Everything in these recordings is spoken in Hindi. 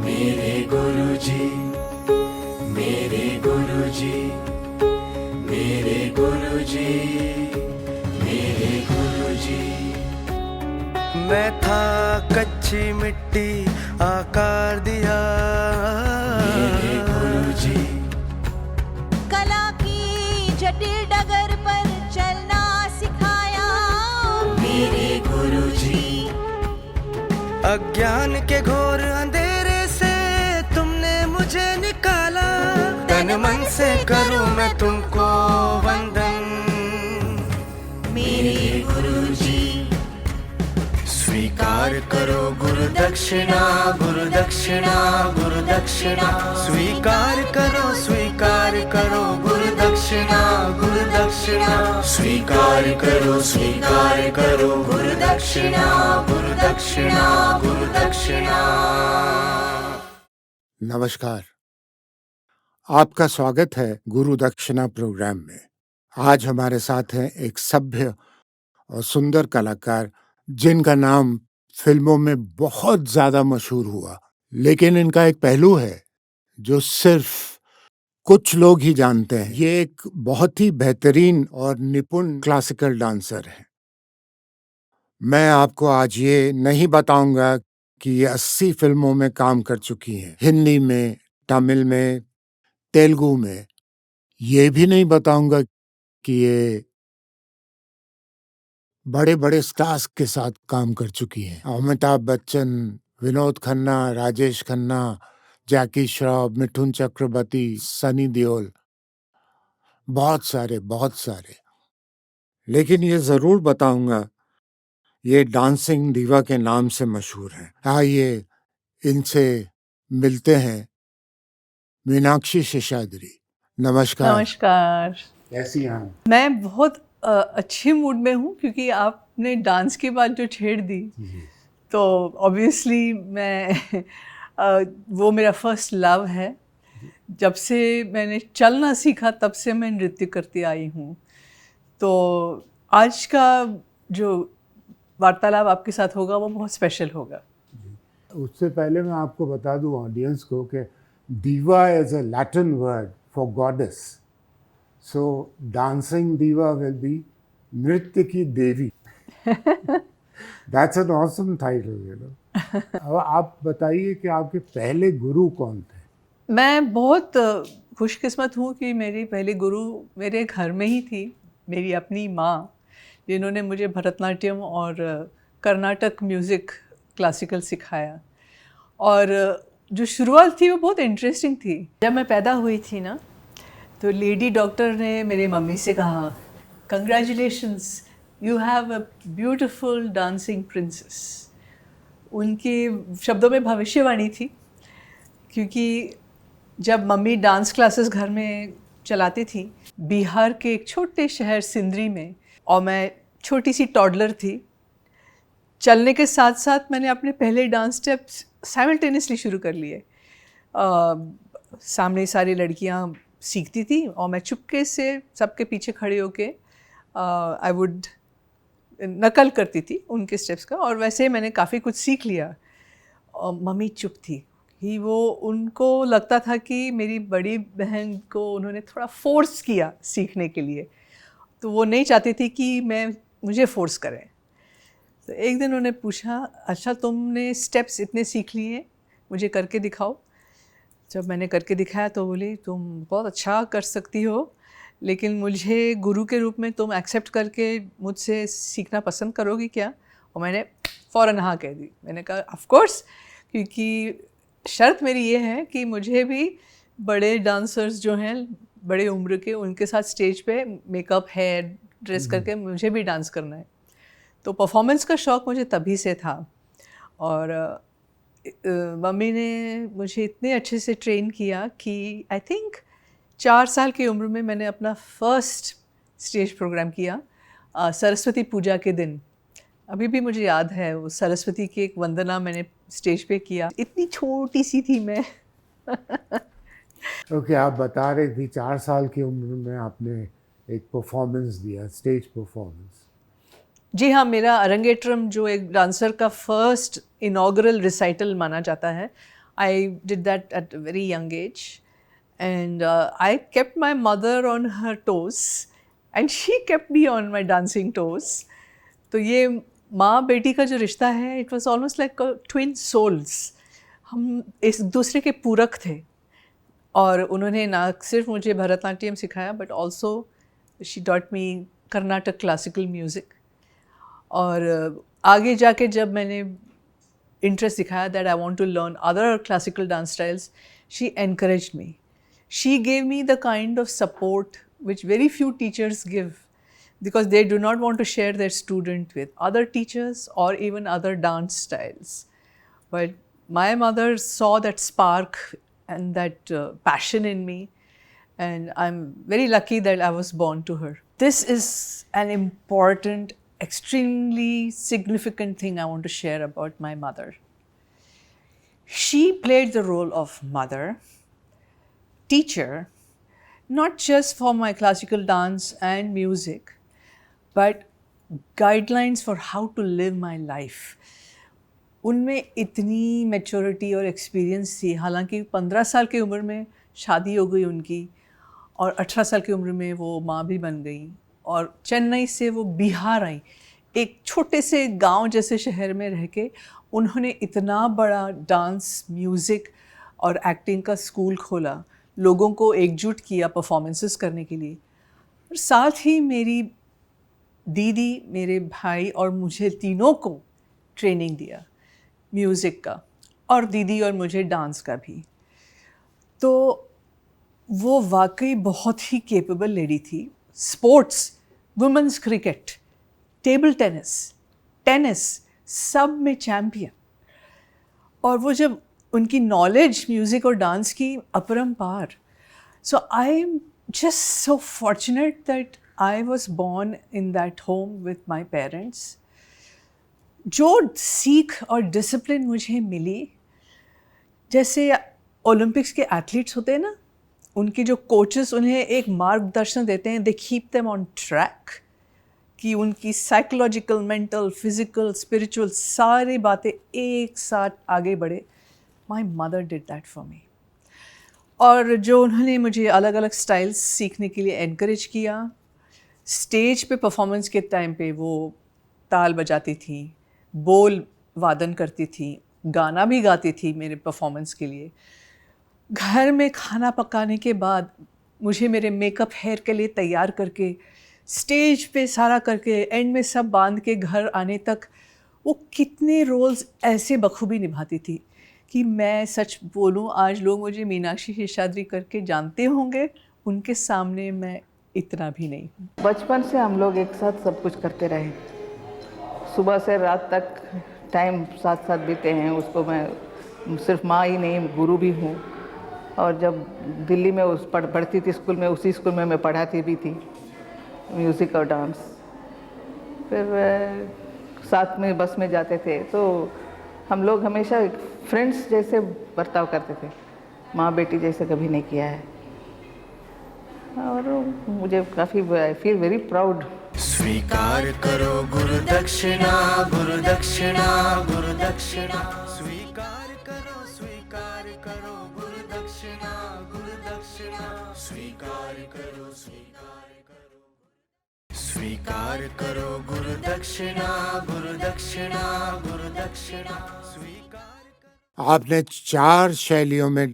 मेरे गुरुजी, मेरे गुरुजी, मेरे गुरुजी, मेरे गुरुजी। मैं था कच्ची मिट्टी आकार दिया मेरे गुरुजी, कला की जटिल डगर पर चलना सिखाया मेरे गुरुजी, अज्ञान के घोर अंधेरे से तुमने मुझे निकाला। तन मन से करूं मैं तुमको वंदन। मेरे गुरुजी। स्वीकार करो गुरु दक्षिणा, गुरु दक्षिणा, गुरु दक्षिणा। स्वीकार करो गुरु दक्षिणा, गुरु दक्षिणा। स्वीकार करो गुरु दक्षिणा, गुरु दक्षिणा, गुरु दक्षिणा। नमस्कार, आपका स्वागत है गुरु दक्षिणा प्रोग्राम में। आज हमारे साथ हैं एक सभ्य और सुंदर कलाकार जिनका नाम फिल्मों में बहुत ज्यादा मशहूर हुआ, लेकिन इनका एक पहलू है जो सिर्फ कुछ लोग ही जानते हैं। ये एक बहुत ही बेहतरीन और निपुण क्लासिकल डांसर है। मैं आपको आज ये नहीं बताऊंगा कि ये 80 फिल्मों में काम कर चुकी हैं, हिंदी में, तमिल में, तेलुगु में। ये भी नहीं बताऊंगा कि ये बड़े बड़े स्टार्स के साथ काम कर चुकी हैं। अमिताभ बच्चन, विनोद खन्ना, राजेश खन्ना, जैकी श्रॉफ, मिथुन चक्रवर्ती, सनी देओल, बहुत सारे। लेकिन ये जरूर बताऊंगा, ये डांसिंग दीवा के नाम से मशहूर हैं। आइए इनसे मिलते हैं। मीनाक्षी शेषाद्री, नमस्कार। नमस्कार। कैसी हैं? मैं बहुत अच्छे मूड में हूँ क्योंकि आपने डांस की बात जो छेड़ दी तो ऑब्वियसली मैं वो मेरा फर्स्ट लव है। जब से मैंने चलना सीखा तब से मैं नृत्य करती आई हूँ। तो आज का जो वार्तालाप आपके साथ होगा वो बहुत स्पेशल होगा। उससे पहले मैं आपको बता दूं ऑडियंस को कि diva is a Latin word for goddess. So dancing diva will be नृत्य की देवी. That's an awesome title, you know. अब आप बताइए कि आपके पहले गुरु कौन थे? मैं बहुत खुशकिस्मत हूँ कि मेरी पहली गुरु मेरे घर में ही थी, मेरी अपनी माँ, जिन्होंने मुझे भरतनाट्यम और कर्नाटक म्यूज़िक क्लासिकल सिखाया। और जो शुरुआत थी वो बहुत इंटरेस्टिंग थी। जब मैं पैदा हुई थी ना, तो लेडी डॉक्टर ने मेरी मम्मी से कहा, congratulations, you have a beautiful dancing princess. उनके शब्दों में भविष्यवाणी थी, क्योंकि जब मम्मी डांस क्लासेस घर में चलाती थी बिहार के एक छोटे शहर सिंदरी में, और मैं छोटी सी टॉडलर थी, चलने के साथ साथ मैंने अपने पहले डांस स्टेप्स साइमल्टेनियसली शुरू कर लिए। सामने सारी लड़कियां सीखती थी और मैं चुपके से सबके पीछे खड़े होके आई वुड नकल करती थी उनके स्टेप्स का, और वैसे मैंने काफ़ी कुछ सीख लिया। और मम्मी चुप थी कि वो, उनको लगता था कि मेरी बड़ी बहन को उन्होंने थोड़ा फोर्स किया सीखने के लिए, तो वो नहीं चाहती थी कि मुझे फोर्स करें। तो एक दिन उन्होंने पूछा, अच्छा तुमने स्टेप्स इतने सीख लिए, मुझे करके दिखाओ। जब मैंने करके दिखाया तो बोली, तुम बहुत अच्छा कर सकती हो, लेकिन मुझे गुरु के रूप में तुम एक्सेप्ट करके मुझसे सीखना पसंद करोगी क्या? और मैंने फ़ौरन हाँ कह दी। मैंने कहा ऑफ कोर्स, क्योंकि शर्त मेरी ये है कि मुझे भी बड़े डांसर्स जो हैं बड़े उम्र के, उनके साथ स्टेज पे मेकअप, हेयर ड्रेस करके मुझे भी डांस करना है। तो परफॉर्मेंस का शौक़ मुझे तभी से था। और मम्मी ने मुझे इतने अच्छे से ट्रेन किया कि आई थिंक 4 साल की उम्र में मैंने अपना फर्स्ट स्टेज प्रोग्राम किया, सरस्वती पूजा के दिन। अभी भी मुझे याद है, वो सरस्वती की एक वंदना मैंने स्टेज पे किया। इतनी छोटी सी थी मैं। ओके, आप बता रहे थी 4 साल की उम्र में आपने एक परफॉर्मेंस दिया, स्टेज परफॉर्मेंस। जी हाँ, मेरा अरंगेट्रम जो एक डांसर का फर्स्ट इनॉग्रल रिसाइटल माना जाता है, I did that at a very young age. And I kept my mother on her toes and she kept me on my dancing toes. तो ये माँ बेटी का जो रिश्ता है, it was almost like a twin souls. हम एक दूसरे के पूरक थे. और उन्होंने ना सिर्फ मुझे भरतनाट्यम सिखाया but also she taught me Carnatic classical music. और आगे जाके जब मैंने इंटरेस्ट दिखाया that I want to learn other classical dance styles, she encouraged me. She gave me the kind of support which very few teachers give, because they do not want to share their student with other teachers or even other dance styles. But my mother saw that spark and that passion in me, and I'm very lucky that I was born to her. This is an important, extremely significant thing I want to share about my mother. She played the role of mother, teacher, not just for my classical dance and music, but guidelines for how to live my life. उनमें इतनी मैच्योरिटी और एक्सपीरियंस थी. हालांकि 15 साल की उम्र में शादी हो गई उनकी और 18 साल की उम्र में वो माँ भी बन गई और चेन्नई से वो बिहार आई. एक छोटे से गांव जैसे शहर में रह के उन्होंने इतना बड़ा डांस, म्यूज़िक और एक्टिंग का स्कूल खोला, लोगों को एकजुट किया परफॉर्मेंसेस करने के लिए. और साथ ही मेरी दीदी, मेरे भाई और मुझे तीनों को ट्रेनिंग दिया म्यूज़िक का, और दीदी और मुझे डांस का भी. तो वो वाकई बहुत ही केपेबल लेडी थी. Sports, women's cricket, table tennis, tennis, सब में चैम्पियन. और वो जब उनकी नॉलेज म्यूज़िक और डांस की अपरंपार. So I am just so fortunate that I was born in that home with my parents. जो सीख और डिसिप्लिन मुझे मिली, जैसे ओलंपिक्स के एथलीट्स होते हैं ना, उनके जो कोचेस उन्हें एक मार्गदर्शन देते हैं, they keep them on track, कि उनकी साइकोलॉजिकल, मेंटल, फिज़िकल, स्पिरिचुअल सारी बातें एक साथ आगे बढ़े. My mother did that for me. और जो उन्होंने मुझे अलग अलग स्टाइल्स सीखने के लिए एनकरेज किया. स्टेज पे परफॉर्मेंस के टाइम पे वो ताल बजाती थी, बोल वादन करती थी, गाना भी गाती थी मेरे परफॉर्मेंस के लिए. घर में खाना पकाने के बाद मुझे मेरे मेकअप हेयर के लिए तैयार करके, स्टेज पे सारा करके, एंड में सब बांध के घर आने तक वो कितने रोल्स ऐसे बखूबी निभाती थी कि मैं सच बोलूं, आज लोग मुझे मीनाक्षी शेषाद्री करके जानते होंगे, उनके सामने मैं इतना भी नहीं हूँ. बचपन से हम लोग एक साथ सब कुछ करते रहे, सुबह से रात तक टाइम साथ साथ बीते हैं. उसको मैं सिर्फ माँ ही नहीं, गुरु भी हूँ. और जब दिल्ली में पढ़ती थी स्कूल में, उसी स्कूल में मैं पढ़ाती भी थी म्यूज़िक और डांस. फिर साथ में बस में जाते थे, तो हम लोग हमेशा फ्रेंड्स जैसे बर्ताव करते थे, माँ बेटी जैसे कभी नहीं किया है. और मुझे काफ़ी आई फील वेरी प्राउड. स्वीकार करो गुरु दक्षिणा, गुरु दक्षिणा, गुरु दक्षिणा. स्वीकार करो गुरु दक्षिणा, गुरु दक्षिणा. स्वीकार करो, स्वीकार करो. स्वीकार करो गुरु दक्षिणा, गुरु दक्षिणा, गुरु दक्षिणा. स्वीकार करो. आपने 4 शैलियों में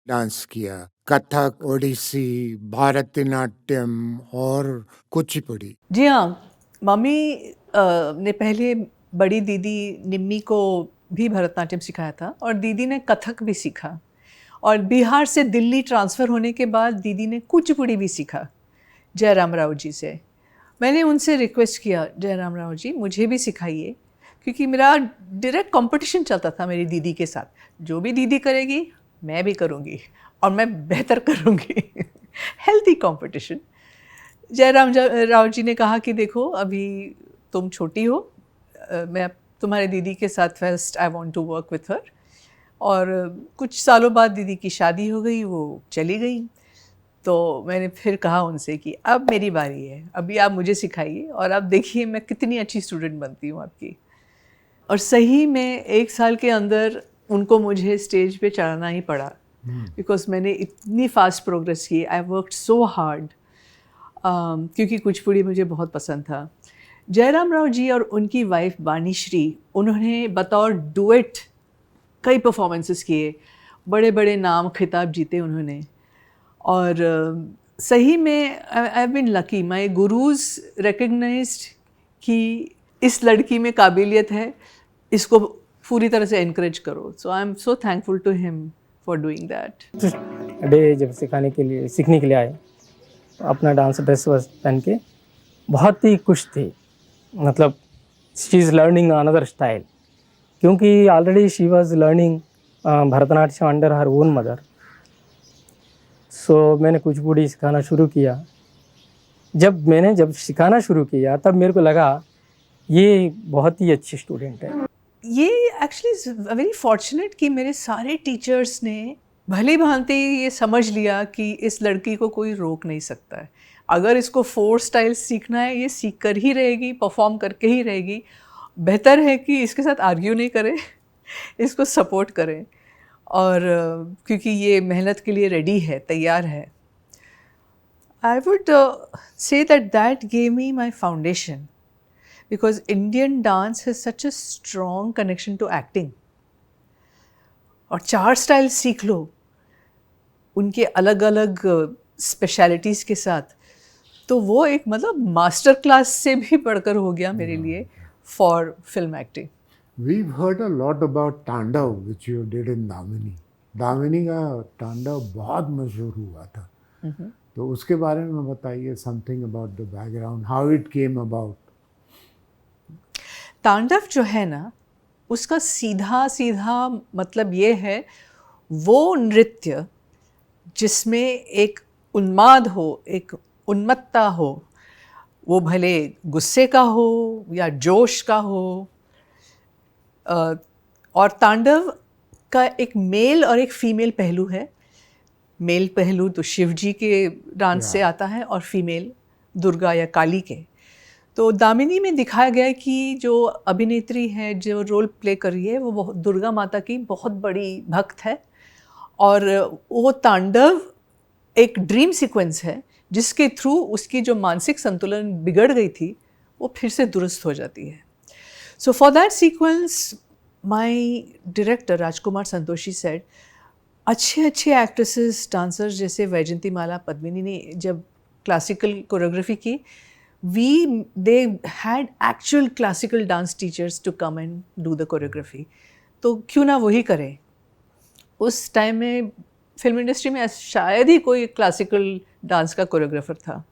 डांस किया, कथक, ओडिसी, भारतनाट्यम और कुचिपुड़ी. जी हाँ, मम्मी ने पहले बड़ी दीदी निम्मी को भी भरतनाट्यम सिखाया था और दीदी ने कथक भी सीखा. और बिहार से दिल्ली ट्रांसफ़र होने के बाद दीदी ने कुचिपुड़ी भी सीखा जयराम राव जी से. मैंने उनसे रिक्वेस्ट किया, जयराम राव जी मुझे भी सिखाइए, क्योंकि मेरा डायरेक्ट कंपटीशन चलता था मेरी दीदी के साथ. जो भी दीदी करेगी मैं भी करूँगी और मैं बेहतर करूँगी. Healthy competition. जयराम राव जी ने कहा कि देखो अभी तुम छोटी हो, मैं तुम्हारे दीदी के साथ first I want to work with her. और कुछ सालों बाद दीदी की शादी हो गई, वो चली गई. तो मैंने फिर कहा उनसे कि अब मेरी बारी है, अभी आप मुझे सिखाइए और आप देखिए मैं कितनी अच्छी स्टूडेंट बनती हूँ आपकी. और सही में 1 साल के अंदर उनको मुझे स्टेज पे चढ़ाना ही पड़ा, बिकॉज मैंने इतनी फास्ट प्रोग्रेस की। आई वर्कड सो हार्ड, क्योंकि कुचिपुड़ी मुझे बहुत पसंद था। जयराम राव जी और उनकी वाइफ बानीश्री, उन्होंने बतौर डुएट कई परफॉर्मेंसेस किए, बड़े बड़े नाम खिताब जीते उन्होंने। और सही में I have been lucky, my gurus recognised कि इस लड़की में काबिलियत है, इसको पूरी तरह से एनकरेज करो। So I am so thankful to him for doing that. Day जब सीखने के लिए आए, अपना डांस ड्रेस पहन के बहुत ही खुश थी। मतलब she is learning another style, क्योंकि already she was learning Bharatanatyam under her own mother. So मैंने कुचिपुड़ी सिखाना शुरू किया। जब सिखाना शुरू किया तब मेरे को लगा ये बहुत ही अच्छी स्टूडेंट है। ये एक्चुअली वेरी फॉर्चुनेट कि मेरे सारे टीचर्स ने भली भांति ये समझ लिया कि इस लड़की को कोई रोक नहीं सकता है। अगर इसको 4 स्टाइल सीखना है, ये सीख कर ही रहेगी, परफॉर्म करके ही रहेगी। बेहतर है कि इसके साथ आर्ग्यू नहीं करें, इसको सपोर्ट करें, और क्योंकि ये मेहनत के लिए रेडी है, तैयार है। I would say that gave me my foundation, because Indian dance has such a strong connection to acting. और 4 स्टाइल सीख लो उनके अलग अलग स्पेशलिटीज़ के साथ, तो वो एक मतलब मास्टर क्लास से भी बढ़कर हो गया मेरे लिए for film acting. We've heard a lot about Tandav which you did in Damini. Damini का तांडव बहुत मशहूर हुआ था, तो उसके बारे में बताइए, something about the background, how it came about. तांडव जो है ना, उसका सीधा सीधा मतलब ये है, वो नृत्य जिसमें एक उन्माद हो, एक उन्मत्तता हो, वो भले गुस्से का हो या जोश का हो। और तांडव का एक मेल और एक फीमेल पहलू है। मेल पहलू तो शिव जी के डांस से आता है, और फीमेल दुर्गा या काली के। तो दामिनी में दिखाया गया है कि जो अभिनेत्री है, जो रोल प्ले कर रही है, वो दुर्गा माता की बहुत बड़ी भक्त है, और वो तांडव एक ड्रीम सीक्वेंस है जिसके थ्रू उसकी जो मानसिक संतुलन बिगड़ गई थी वो फिर से दुरुस्त हो जाती है। So for that sequence my director Rajkumar Santoshi said, अच्छे एक्ट्रेसेस, डांसर्स जैसे वैजयंती माला, पद्मिनी ने जब क्लासिकल कोरियोग्राफी की, they had actual classical dance teachers to come and do the choreography. तो क्यों ना वही करें। उस टाइम में फिल्म इंडस्ट्री में शायद ही कोई क्लासिकल डांस का कोरियोग्राफर था।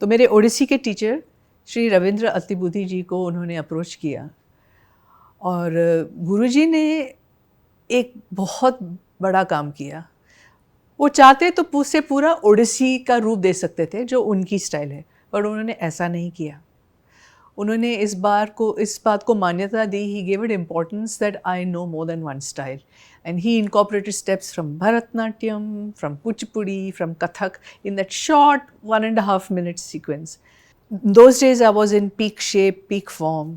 तो मेरे ओडिसी के टीचर श्री रविंद्र अतिबुद्धि जी को उन्होंने अप्रोच किया, और गुरुजी ने एक बहुत बड़ा काम किया। वो चाहते तो उससे पूरा ओडिसी का रूप दे सकते थे जो उनकी स्टाइल है, पर उन्होंने ऐसा नहीं किया। उन्होंने इस बात को मान्यता दी। He gave it importance that I know more than one style, and he incorporated steps from Bharatanatyam, from Kuchipudi, from Kathak in that short 1.5 minute sequence. Those days I was in peak shape, peak form.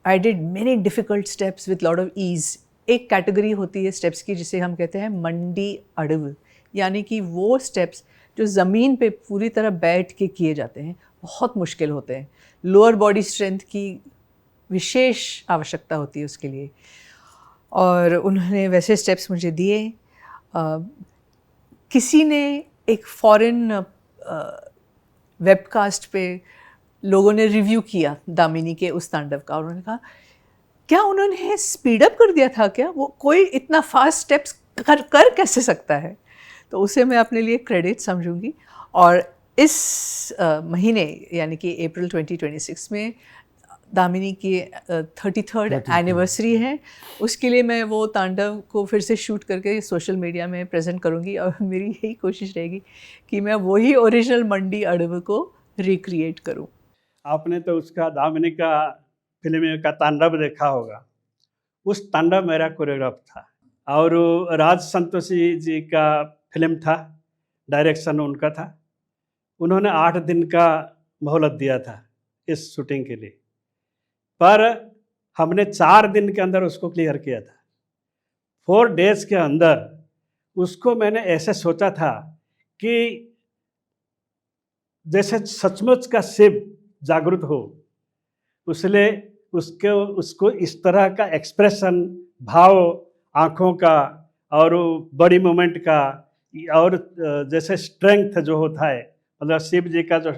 I did many difficult steps with lot of ease. एक कैटेगरी होती है स्टेप्स की जिसे हम कहते हैं मंडी अड़व, यानी कि वो स्टेप्स जो ज़मीन पे पूरी तरह बैठ के किए जाते हैं, बहुत मुश्किल होते हैं। लोअर बॉडी स्ट्रेंथ की विशेष आवश्यकता होती है उसके लिए, और उन्होंने वैसे स्टेप्स मुझे दिए। किसी ने एक फॉरेन वेबकास्ट पे लोगों ने रिव्यू किया दामिनी के उस तांडव का, और उन्होंने कहा क्या उन्होंने स्पीड अप कर दिया था क्या, वो कोई इतना फास्ट स्टेप्स कर कैसे सकता है। तो उसे मैं अपने लिए क्रेडिट समझूंगी। और इस महीने यानी कि अप्रैल 2026 में दामिनी की 33rd एनिवर्सरी है, उसके लिए मैं वो तांडव को फिर से शूट करके सोशल मीडिया में प्रेजेंट करूंगी, और मेरी यही कोशिश रहेगी कि मैं वही ओरिजिनल मंडी अड़व को रिक्रिएट करूं। आपने तो उसका दामिनी का फिल्म का तांडव देखा होगा, उस तांडव मेरा कोरियोग्राफ था, और राज संतोषी जी का फिल्म था, डायरेक्शन उनका था। उन्होंने 8 दिन का मोहलत दिया था इस शूटिंग के लिए, पर हमने 4 दिन के अंदर उसको क्लियर किया था। 4 डेज के अंदर उसको मैंने ऐसे सोचा था कि जैसे सचमुच का शिव जागृत हो, इसलिए उसको इस तरह का एक्सप्रेशन, भाव आँखों का और बॉडी मूवमेंट का और जैसे स्ट्रेंथ जो होता है, मतलब शिव जी का जो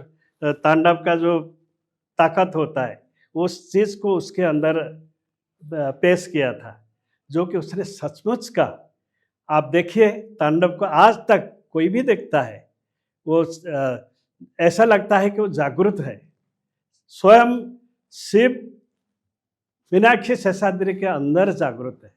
तांडव का जो ताकत होता है, उस चीज़ को उसके अंदर पेश किया था, जो कि उसने सचमुच का, आप देखिए तांडव को आज तक कोई भी देखता है, वो ऐसा लगता है कि वो जागृत है। स्वयं शिव मीनाक्षी शेषाद्रि के अंदर जागृत है।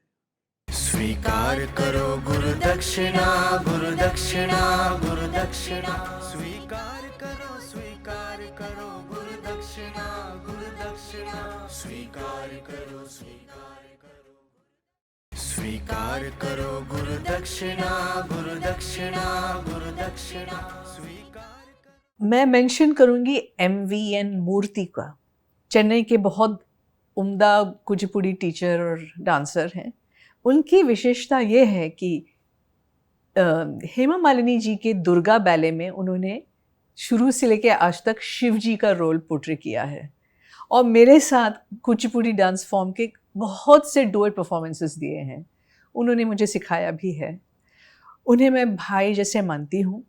स्वीकार करो गुरु दक्षिणा, गुरु दक्षिणा, गुरु दक्षिणा। स्वीकार करो गुरु दक्षिणा, गुरु दक्षिणा। स्वीकार करो, स्वीकार करो। स्वीकार करो गुरु दक्षिणा, गुरु दक्षिणा, गुरु दक्षिणा। स्वीकार। मैं मेंशन करूंगी MVN मूर्ति का। चेन्नई के बहुत उम्दा कुचिपुड़ी टीचर और डांसर हैं। उनकी विशेषता ये है कि हेमा मालिनी जी के दुर्गा बैले में उन्होंने शुरू से लेकर आज तक शिव जी का रोल पोर्ट्रे किया है, और मेरे साथ कुचिपुड़ी डांस फॉर्म के बहुत से डुएट परफॉर्मेंसेस दिए हैं। उन्होंने मुझे सिखाया भी है। उन्हें मैं भाई जैसे मानती हूँ,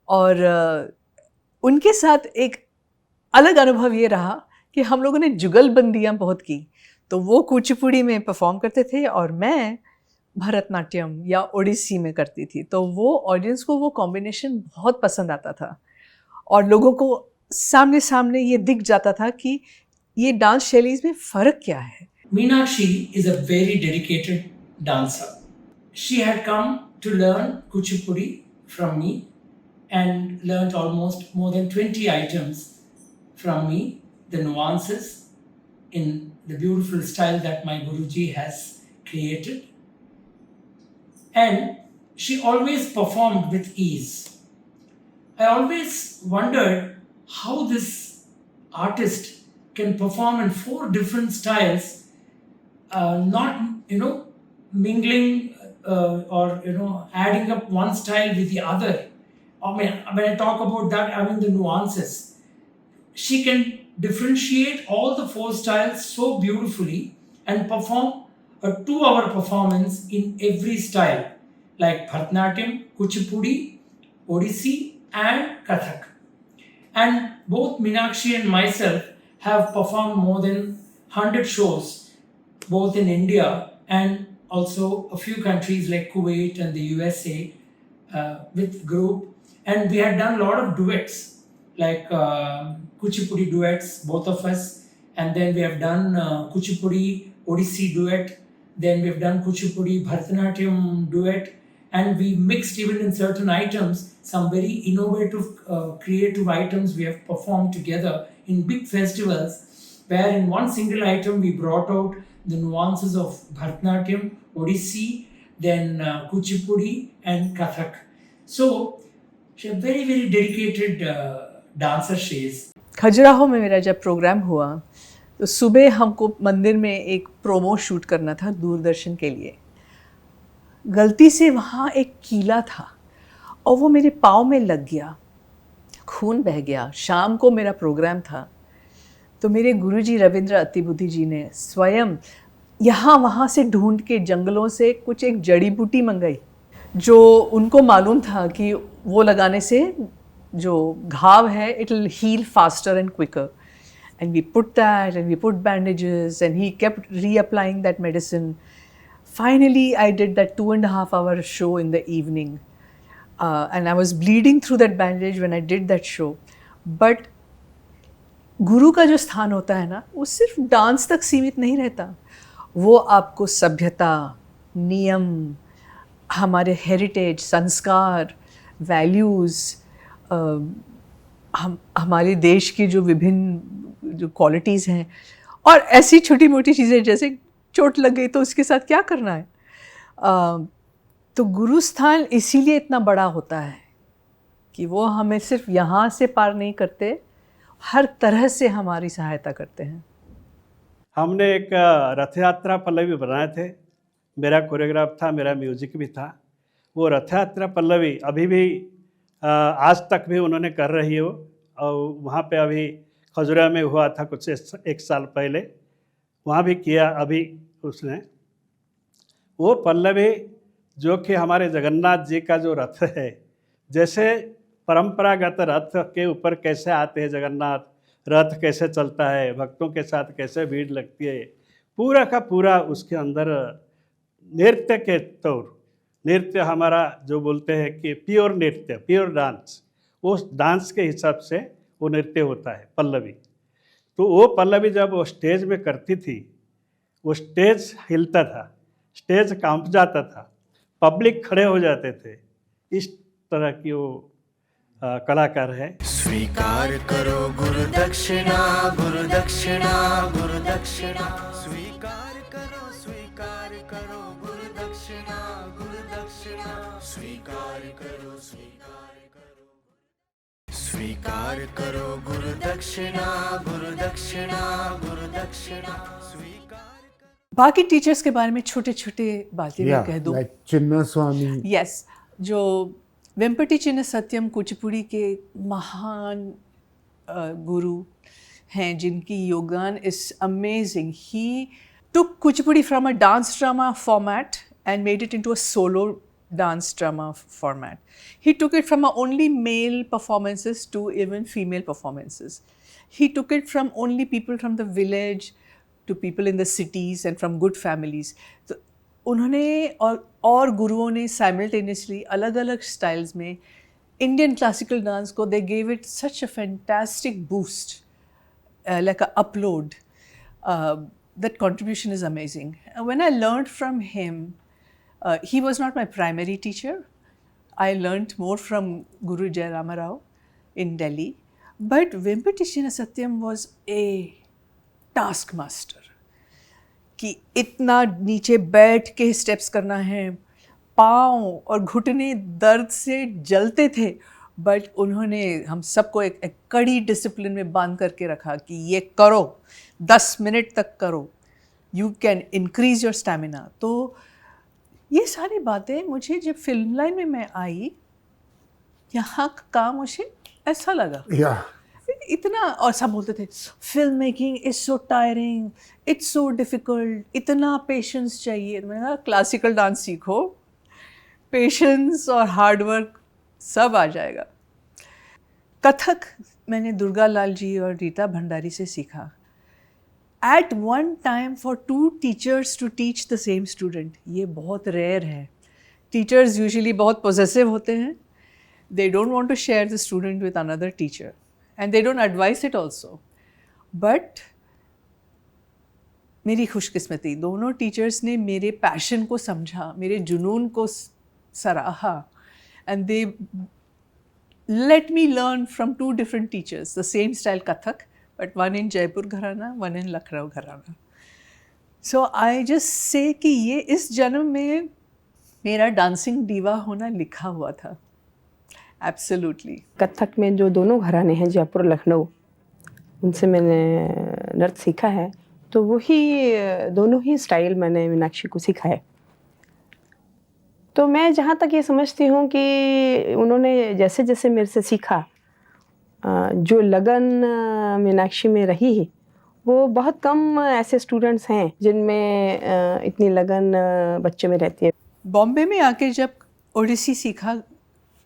और उनके साथ एक अलग अनुभव ये रहा कि हम लोगों ने जुगलबंदियाँ बहुत की। तो वो कुचिपुड़ी में परफॉर्म करते थे और मैं भरतनाट्यम या ओडिसी में करती थी। तो वो ऑडियंस को वो कॉम्बिनेशन बहुत पसंद आता था, और लोगों को सामने सामने ये दिख जाता था कि ये डांस शैलीज में फ़र्क क्या है। Meenakshi is a very dedicated dancer. She had come to learn Kuchipudi from me and learnt almost more than 20 items from me, the nuances in the beautiful style that my Guruji has created. And she always performed with ease. I always wondered how this artist can perform in 4 different styles, not mingling or adding up one style with the other. I mean, when I talk about that, I mean the nuances. She can differentiate all the 4 styles so beautifully and perform a 2-hour performance in every style, like Bharatanatyam, Kuchipudi, Odissi and Kathak. And both Meenakshi and myself have performed more than 100 shows, both in India and also a few countries like Kuwait and the USA with group. And we had done a lot of duets, like Kuchipudi duets, both of us. And then we have done Kuchipudi Odissi duet. Then we have done Kuchipudi Bharatanatyam duet. And we mixed even in certain items, some very innovative, creative items we have performed together in big festivals, where in one single item we brought out the nuances of Bharatanatyam, Odissi, then Kuchipudi and Kathak. So she's a very, very dedicated dancer she is. Khajuraho में मेरा जब प्रोग्राम हुआ तो सुबह हमको मंदिर में एक प्रोमो शूट करना था दूरदर्शन के लिए। गलती से वहाँ एक कीला था और वो मेरे पाँव में लग गया, खून बह गया। शाम को मेरा प्रोग्राम था, तो मेरे गुरुजी रविंद्र अतिबुद्धि जी ने स्वयं यहाँ वहाँ से ढूंढ के जंगलों से कुछ एक जड़ी बूटी मंगाई, जो उनको मालूम था कि वो लगाने से जो घाव है it will heal faster and quicker. And we put that, and we put bandages, and he kept reapplying that medicine. Finally, I did that 2.5-hour show in the evening. And I was bleeding through that bandage when I did that show. But गुरु का जो स्थान होता है ना, वो सिर्फ डांस तक सीमित नहीं रहता। वो आपको सभ्यता, नियम, हमारे हेरिटेज, संस्कार, वैल्यूज़, हमारे देश की जो विभिन्न जो क्वालिटीज़ हैं, और ऐसी छोटी मोटी चीज़ें जैसे चोट लग गई तो उसके साथ क्या करना है। तो गुरु स्थान इसीलिए इतना बड़ा होता है कि वो हमें सिर्फ यहाँ से पार नहीं करते, हर तरह से हमारी सहायता करते हैं। हमने एक रथ यात्रा पल्लवी बनाए थे मेरा कोरियोग्राफ था, मेरा म्यूजिक भी था। वो रथ यात्रा पल्लवी अभी भी आज तक भी उन्होंने कर रही हो, और वहाँ पे अभी खजुरा में हुआ था कुछ 1 साल पहले, वहाँ भी किया अभी उसने। वो पल्लवी जो कि हमारे जगन्नाथ जी का जो रथ है, जैसे परंपरागत रथ के ऊपर कैसे आते हैं जगन्नाथ, रथ कैसे चलता है, भक्तों के साथ कैसे भीड़ लगती है, पूरा का पूरा उसके अंदर नृत्य के तौर, नृत्य हमारा जो बोलते हैं कि प्योर नृत्य, प्योर डांस, उस डांस के हिसाब से वो नृत्य होता है पल्लवी। तो वो पल्लवी जब वो स्टेज में करती थी, वो स्टेज हिलता था, स्टेज कांप जाता था, पब्लिक खड़े हो जाते थे। इस तरह की वो कलाकार है। स्वीकार करो गुरु दक्षिणा, गुरु दक्षिणा, गुरु दक्षिणा। स्वीकार करो गुरु दक्षिणा, गुरु दक्षिणा। स्वीकार करो, स्वीकार करो। स्वीकार करो गुरु दक्षिणा, गुरु दक्षिणा, गुरु दक्षिणा। स्वीकार करो। बाकी टीचर्स के बारे में छोटे छोटे बातें मैं कह दूँ। like चिन्ना स्वामी। यस, जो वेम्पटी चिन्ना सत्यम कुचिपुड़ी के महान गुरु हैं, जिनकी योगदान is amazing. He took Kuchipudi from a dance drama format and made it into a solo dance drama format. He took it from only male performances to even female performances. He took it from only people from the village to people in the cities and from good families. तो उन्होंने और गुरुओं ने साइमल्टेनियसली अलग अलग स्टाइल्स में इंडियन क्लासिकल डांस को they gave it such a fantastic boost, like a upload. That contribution is amazing. When I learned from him, he was not my primary teacher. I learned more from Guru Jayarama Rao in Delhi. But Vempati Chinna Satyam was a taskmaster. कि इतना नीचे बैठ के स्टेप्स करना है, पाँव और घुटने दर्द से जलते थे, बट उन्होंने हम सबको एक कड़ी डिसिप्लिन में बांध करके रखा कि ये करो, 10 मिनट तक करो, you can increase your stamina. तो ये सारी बातें मुझे जब फिल्म लाइन में मैं आई, यहाँ का काम मुझे ऐसा लगा इतना, और सब बोलते थे film making is so tiring, it's so difficult, इतना पेशेंस चाहिए. मैंने कहा क्लासिकल डांस सीखो, पेशेंस और हार्डवर्क सब आ जाएगा. कथक मैंने दुर्गा लाल जी और रीता भंडारी से सीखा. At one time for 2 teachers to teach the same student, ये बहुत रेयर है. टीचर्स यूजुअली बहुत पॉसेसिव होते हैं, they don't want to share the student with another teacher and they don't advise it also. But मेरी खुशकिस्मती, दोनों टीचर्स ने मेरे पैशन को समझा, मेरे जुनून को सराहा, and they let me learn from 2 different teachers, the same style Kathak, but one in Jaipur घराना, one in Lucknow घराना. So I just say कि ये इस जन्म में मेरा डांसिंग डीवा होना लिखा हुआ था. एब्सोल्युटली. कथक में जो दोनों घराने हैं, जयपुर लखनऊ, उनसे मैंने नृत्य सीखा है. तो वही दोनों ही स्टाइल मैंने मीनाक्षी को सीखा है. तो मैं जहाँ तक ये समझती हूँ कि उन्होंने जैसे जैसे मेरे से सीखा, जो लगन मीनाक्षी में रही है, वो बहुत कम ऐसे स्टूडेंट्स हैं जिनमें इतनी लगन बच्चे में रहती है. बॉम्बे में आके जब ओडिसी सीखा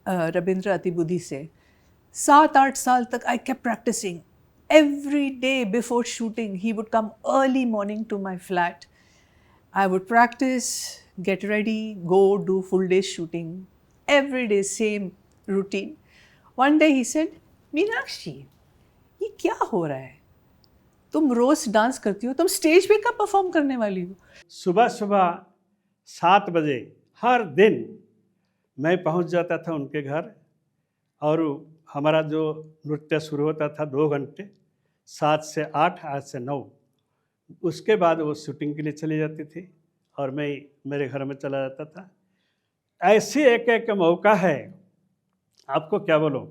रविंद्र अतिबुद्धि से, 7-8 साल तक I kept practicing. Every day before shooting he would come early morning to my flat. I would practice, get ready, go do full day shooting. Every day, same routine. One day he said, Meenakshi, ये क्या हो रहा है? तुम रोज डांस करती हो, तुम स्टेज पे कब परफॉर्म करने वाली हो? सुबह सुबह 7 बजे हर दिन मैं पहुंच जाता था उनके घर, और हमारा जो नृत्य शुरू होता था 2 घंटे, 7 से 8, 8 से 9. उसके बाद वो शूटिंग के लिए चली जाती थी और मैं मेरे घर में चला जाता था. ऐसी एक मौका है, आपको क्या बोलूं,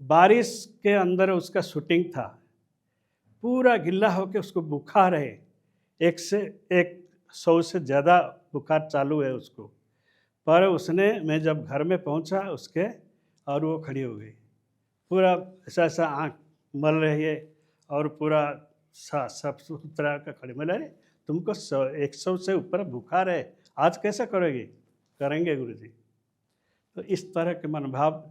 बारिश के अंदर उसका शूटिंग था, पूरा गिल्ला होकर उसको बुखार है, 1 से 1 100 से ज़्यादा बुखार चालू है उसको, पर उसने, मैं जब घर में पहुंचा उसके, और वो खड़ी हो गई, पूरा ऐसा ऐसा आँख मल रही है और पूरा साफ सुथरा का खड़ी। मैं अरे तुमको 100 से ऊपर बुखार है, आज कैसे करोगी? करेंगे गुरुजी। तो इस तरह के मनोभाव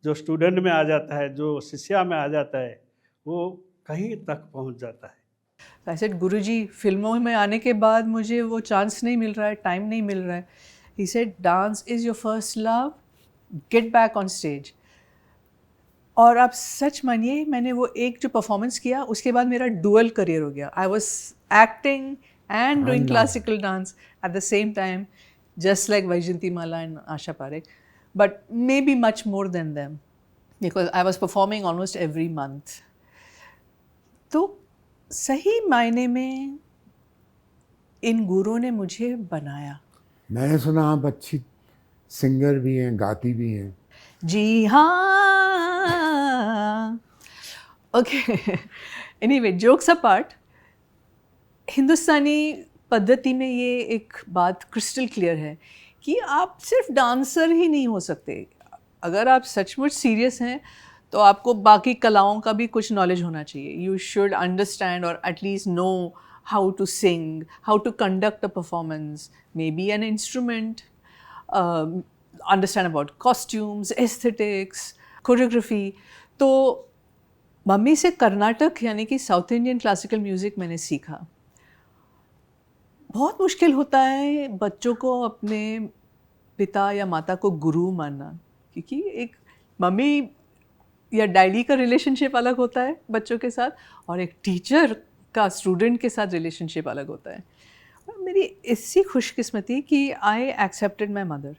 जो स्टूडेंट में आ जाता है, जो शिष्या में आ जाता है, वो कहीं तक पहुंच जाता है। वैसे गुरुजी फिल्मों में आने के बाद मुझे वो चांस नहीं मिल रहा है, टाइम नहीं मिल रहा है। He said dance is your first love, get back on stage. और आप सच मानिए, मैंने वो एक जो परफॉर्मेंस किया उसके बाद मेरा डुअल करियर हो गया। I was acting and doing classical dance at the same time, just like Vaijayanti Mala and Asha Parekh, but maybe much more than them, because I was performing almost every month. तो सही मायने में इन गुरुओं ने मुझे बनाया। मैंने सुना आप अच्छी सिंगर भी हैं, गाती भी हैं। जी हाँ। ओके, एनीवे, जोक्स अपार्ट, हिंदुस्तानी पद्धति में ये एक बात क्रिस्टल क्लियर है कि आप सिर्फ डांसर ही नहीं हो सकते। अगर आप सचमुच सीरियस हैं तो आपको बाकी कलाओं का भी कुछ नॉलेज होना चाहिए। यू शुड अंडरस्टैंड और at least know how to sing, how to conduct a performance, maybe an instrument, understand about costumes, aesthetics, choreography. तो मम्मी से कर्नाटक यानी कि साउथ इंडियन क्लासिकल म्यूज़िक मैंने सीखा। बहुत मुश्किल होता है बच्चों को अपने पिता या माता को गुरु मानना, क्योंकि एक मम्मी या डैडी का रिलेशनशिप अलग होता है बच्चों के साथ, और एक टीचर का स्टूडेंट के साथ रिलेशनशिप अलग होता है। और मेरी ऐसी खुशकिस्मती कि आई एक्सेप्टेड माई मदर।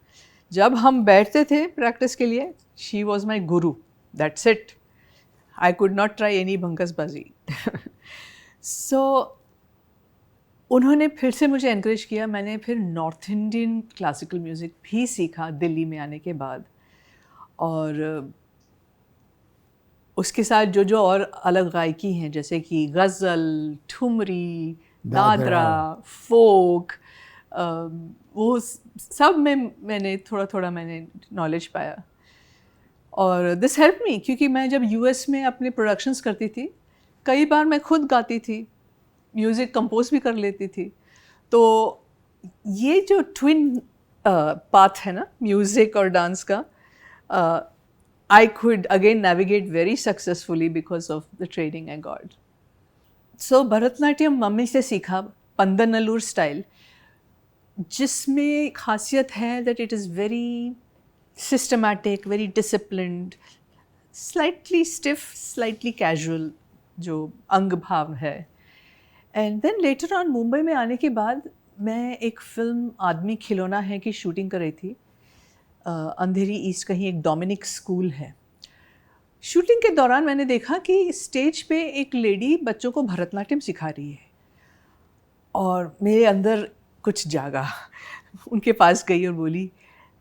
जब हम बैठते थे प्रैक्टिस के लिए, she was my guru, that's it. I could not try any भंकसबाजी। सो उन्होंने फिर से मुझे एनकरेज किया। मैंने फिर नॉर्थ इंडियन क्लासिकल म्यूज़िक भी सीखा दिल्ली में आने के बाद, और उसके साथ जो जो और अलग गायकी हैं, जैसे कि गज़ल, ठुमरी, दादरा, फोक, वो सब में मैंने थोड़ा थोड़ा नॉलेज पाया। और दिस हेल्प मी, क्योंकि मैं जब यूएस में अपने प्रोडक्शंस करती थी, कई बार मैं खुद गाती थी, म्यूज़िक कंपोज भी कर लेती थी। तो ये जो ट्विन पाथ है ना म्यूज़िक और डांस का, I could again navigate very successfully because of the training I got. So Bharatanatyam mummy से सीखा, पंदनल्लूर स्टाइल, जिसमें खासियत है that it is very systematic, very disciplined, slightly stiff, slightly casual जो अंग भाव है। And then later on Mumbai में आने के बाद मैं एक फ़िल्म आदमी खिलौना है की शूटिंग कर रही थी। अंधेरी ईस्ट कहीं एक डोमिनिक स्कूल है। शूटिंग के दौरान मैंने देखा कि स्टेज पे एक लेडी बच्चों को भरतनाट्यम सिखा रही है, और मेरे अंदर कुछ जागा। उनके पास गई और बोली,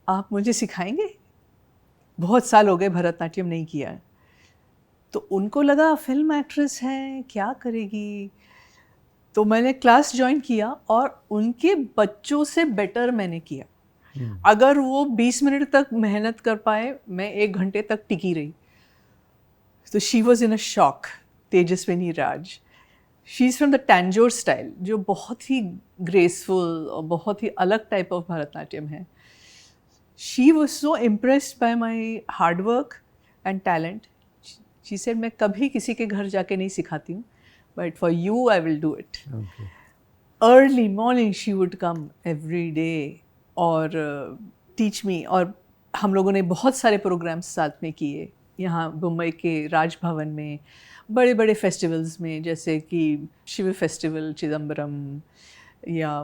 आप मुझे सिखाएंगे? बहुत साल हो गए भरतनाट्यम नहीं किया। तो उनको लगा फिल्म एक्ट्रेस है, क्या करेगी। तो मैंने क्लास ज्वाइन किया और उनके बच्चों से बेटर मैंने किया। अगर वो 20 मिनट तक मेहनत कर पाए, मैं 1 घंटे तक टिकी रही। तो she was in a shock, Tejaswini Raj. She is from the Tanjore style, जो बहुत ही ग्रेसफुल और बहुत ही अलग टाइप ऑफ भरतनाट्यम है। She was so impressed by my hard work and talent. She said, मैं कभी किसी के घर जाके नहीं सिखाती हूँ, but for you I will do it. Okay. Early morning she would come every day और teach me। और हम लोगों ने बहुत सारे प्रोग्राम्स साथ में किए, यहाँ मुंबई के राज भवन में, बड़े बड़े फेस्टिवल्स में, जैसे कि शिव फेस्टिवल चिदम्बरम या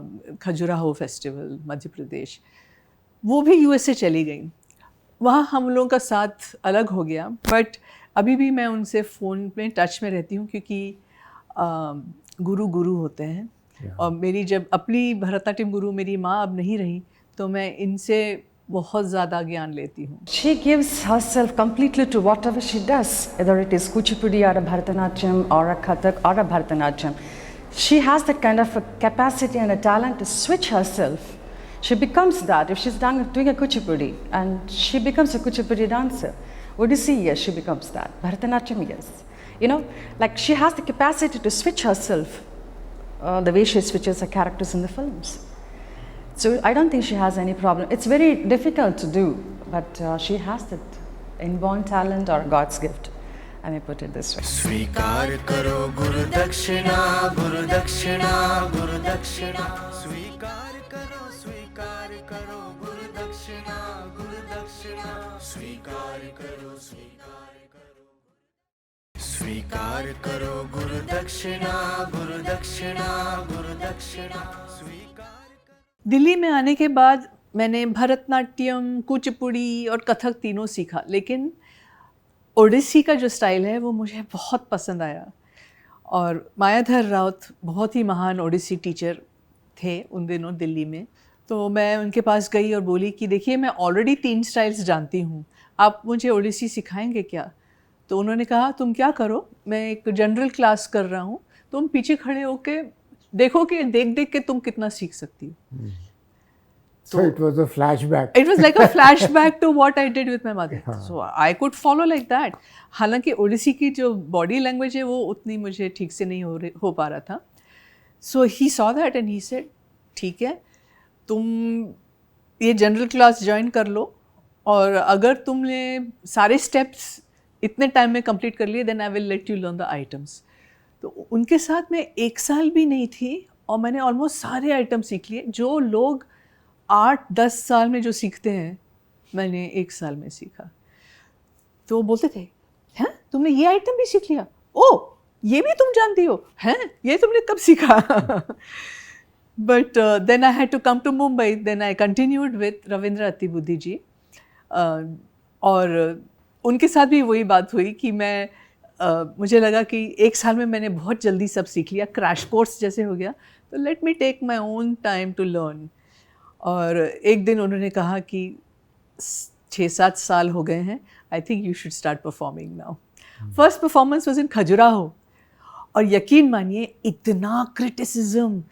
खजुराहो फेस्टिवल मध्य प्रदेश। वो भी यूएस से चली गई, वहाँ हम लोगों का साथ अलग हो गया, बट अभी भी मैं उनसे फ़ोन में टच में रहती हूँ, क्योंकि गुरु गुरु होते हैं। और मेरी जब अपनी भरतनाट्यम गुरु मेरी माँ अब नहीं रही, तो मैं इनसे बहुत ज़्यादा ज्ञान लेती हूँ। She gives herself completely to whatever she does, whether it is Kuchipudi or a Bharatanatyam or a Kathak or a Bharatanatyam. she has that kind of a capacity and a talent to switch herself. She becomes that. If she's doing a kuchipudi and she becomes a kuchipudi dancer, Odissi, yes, she becomes that. Bharatanatyam, yes. You know, like she has the capacity to switch herself the way she switches her characters in the films. So I don't think she has any problem. It's very difficult to do, but she has that inborn talent or God's gift. I may put it this way. स्वीकार करो गुरु दक्षिणा गुरु दक्षिणा गुरु दक्षिणा स्वीकार करो गुरु दक्षिणा गुरु दक्षिणा स्वीकार करो स्वीकार करो गुरु दक्षिणा गुरु दक्षिणा गुरु दक्षिणा स्वीकार। दिल्ली में आने के बाद मैंने भरतनाट्यम, कुचिपुड़ी और कथक तीनों सीखा, लेकिन ओडिसी का जो स्टाइल है वो मुझे बहुत पसंद आया। और मायाधर राउत बहुत ही महान ओडिसी टीचर थे उन दिनों दिल्ली में। तो मैं उनके पास गई और बोली कि देखिए मैं ऑलरेडी 3 स्टाइल्स जानती हूँ, आप मुझे ओडिसी सिखाएंगे क्या? तो उन्होंने कहा तुम क्या करो, मैं एक जनरल क्लास कर रहा हूँ, तुम पीछे खड़े होके देखो कि देख देख के तुम कितना सीख सकती हो। So it was a flashback. It was like a flashback to what I did with my mother. So I could follow like that. हालांकि ओडिसी की जो बॉडी लैंग्वेज है वो उतनी मुझे ठीक से नहीं हो पा रहा था. So he saw that and he said, ठीक है, तुम ये जनरल क्लास ज्वाइन कर लो और अगर तुमने सारे स्टेप्स इतने टाइम में कंप्लीट कर लिए then I will let you learn the items. तो उनके साथ मैं 1 साल भी नहीं थी और मैंने ऑलमोस्ट सारे आइटम सीख लिए. जो लोग 8-10 साल में जो सीखते हैं मैंने 1 साल में सीखा. तो वो बोलते थे, हैं तुमने ये आइटम भी सीख लिया, ओह ये भी तुम जानती हो, हैं ये तुमने कब सीखा? But then I had to come to Mumbai. Then I continued with Ravindra Atibudhi ji और उनके साथ भी वही बात हुई कि मैं मुझे लगा कि 1 साल में मैंने बहुत जल्दी सब सीख लिया, क्रैश कोर्स जैसे हो गया, तो let me take my own time to learn. और एक दिन उन्होंने कहा कि 6-7 साल हो गए हैं, I think you should start performing now. First performance was in Khajuraho और यकीन मानिए इतना क्रिटिसिज्म,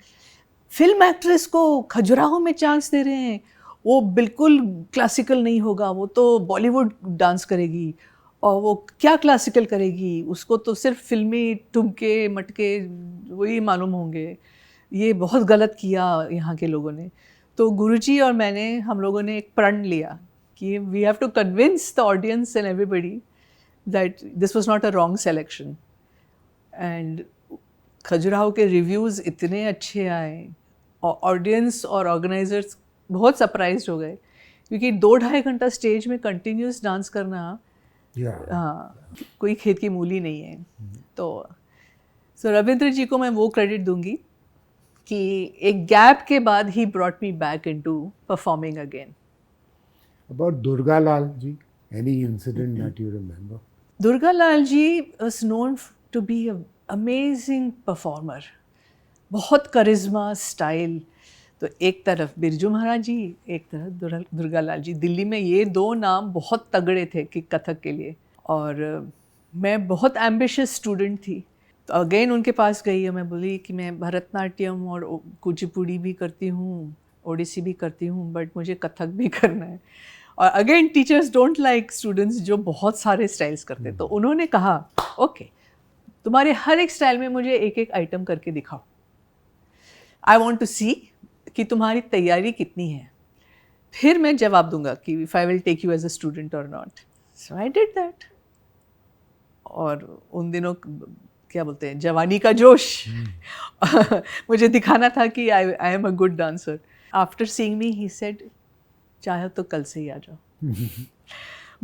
फिल्म एक्ट्रेस को खजुराहो में चांस दे रहे हैं, वो बिल्कुल क्लासिकल नहीं होगा, वो तो बॉलीवुड डांस करेगी और वो क्या क्लासिकल करेगी, उसको तो सिर्फ फिल्मी ठुमके मटके वही मालूम होंगे, ये बहुत गलत किया यहाँ के लोगों ने. तो गुरुजी और हम लोगों ने एक प्रण लिया कि we have to convince the audience and everybody that this was not a wrong selection. And Khajuraho के रिव्यूज़ इतने अच्छे आए और ऑडियंस और ऑर्गेनाइजर्स बहुत सरप्राइज्ड हो गए क्योंकि 2-2.5 घंटा स्टेज में कंटिन्यूस डांस करना हाँ कोई खेत की मूली नहीं है. तो रविंद्र जी को मैं वो क्रेडिट दूंगी कि एक गैप के बाद he brought me back into performing again. About Durga Lal ji, any incident that you remember? Durga Lal ji was known to be an amazing performer. बहुत करिश्मा, स्टाइल. तो एक तरफ बिरजू महाराज जी, एक तरफ दुर्गा लाल जी. दिल्ली में ये 2 नाम बहुत तगड़े थे कि कथक के लिए. और मैं बहुत एम्बिशियस स्टूडेंट थी. तो अगेन उनके पास गई और मैं बोली कि मैं भरतनाट्यम और कुचिपुड़ी भी करती हूँ, ओडिसी भी करती हूँ, बट मुझे कथक भी करना है. और again teachers don't like students जो बहुत सारे स्टाइल्स करते. तो उन्होंने कहा ओके तुम्हारे हर एक स्टाइल में मुझे एक आइटम करके दिखाओ. आई वॉन्ट टू सी कि तुम्हारी तैयारी कितनी है, फिर मैं जवाब दूंगा कि if I will take you as a student और not. So I did that. और उन दिनों क्या बोलते हैं जवानी का जोश मुझे दिखाना था कि I am a good dancer. After seeing me he said चाहे तो कल से ही आ जाओ.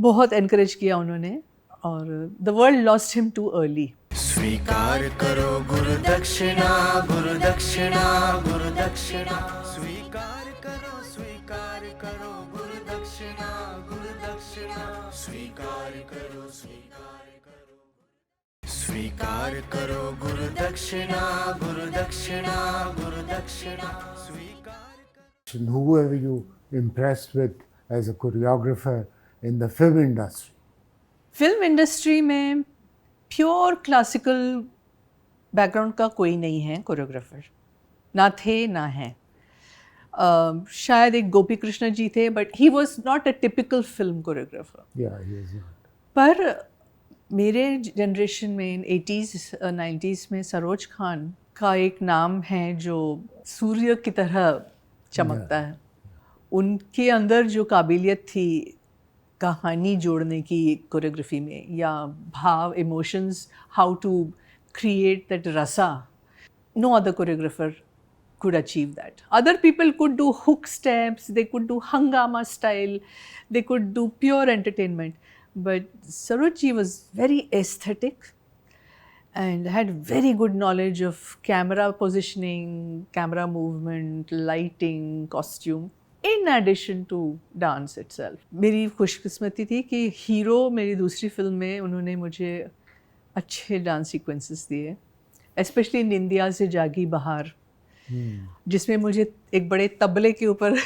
बहुत एनकरेज किया उन्होंने और the world lost him too early. स्वीकार करो गुरु दक्षिणा गुरु दक्षिणा गुरु दक्षिणा स्वीकार करो गुरु दक्षिणा गुरु दक्षिणा स्वीकार करो स्वीकार करो गुरु दक्षिणा गुरु दक्षिणा गुरु दक्षिणा स्वीकार. Who were you impressed with as a choreographer in the film industry? Film industry में प्योर क्लासिकल बैकग्राउंड का कोई नहीं है कोरियोग्राफर, ना थे ना हैं। शायद एक गोपी कृष्ण जी थे, but he was not a typical film choreographer. पर मेरे जनरेशन में 80s 90s में सरोज खान का एक नाम है जो सूर्य की तरह चमकता है। उनके अंदर जो काबिलियत थी कहानी जोड़ने की कोरियोग्राफी में, या भाव, emotions, how to create that rasa, no other choreographer could achieve that. Other people could do hook steps, they could do hangama style, they could do pure entertainment, but Saroj ji was very aesthetic and had very good knowledge of camera positioning, camera movement, lighting, costume, in addition to dance itself. मेरी खुशकिस्मती थी कि हीरो मेरी दूसरी फिल्म में उन्होंने मुझे अच्छे डांस सीक्वेंसेस दिए, स्पेशली निंदिया से जागी बहार, जिसमें मुझे एक बड़े तबले के ऊपर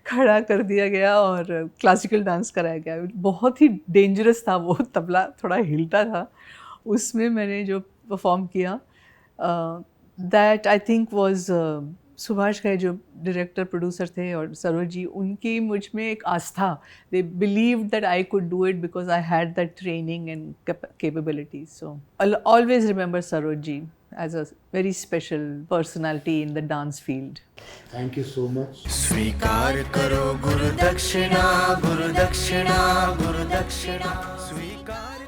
खड़ा कर दिया गया और क्लासिकल डांस कराया गया। बहुत ही डेंजरस था वो तबला, थोड़ा हिलता था। उसमें मैंने जो परफॉर्म किया, that I think was Subhash Ghai जो डायरेक्टर प्रोड्यूसर थे और सरोज जी, उनकी मुझ में एक आस्था, they believed that I could do it because I had that training and capability. So I always remember Saroj ji as a very special personality in the dance field. Thank you so much. स्वीकार करो गुरु दक्षिणा, गुरु दक्षिणा, गुरु दक्षिणा। स्वीकार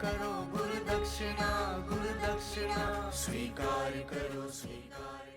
करो गुरु दक्षिणा, गुरु दक्षिणा। स्वीकार करो, स्वीकार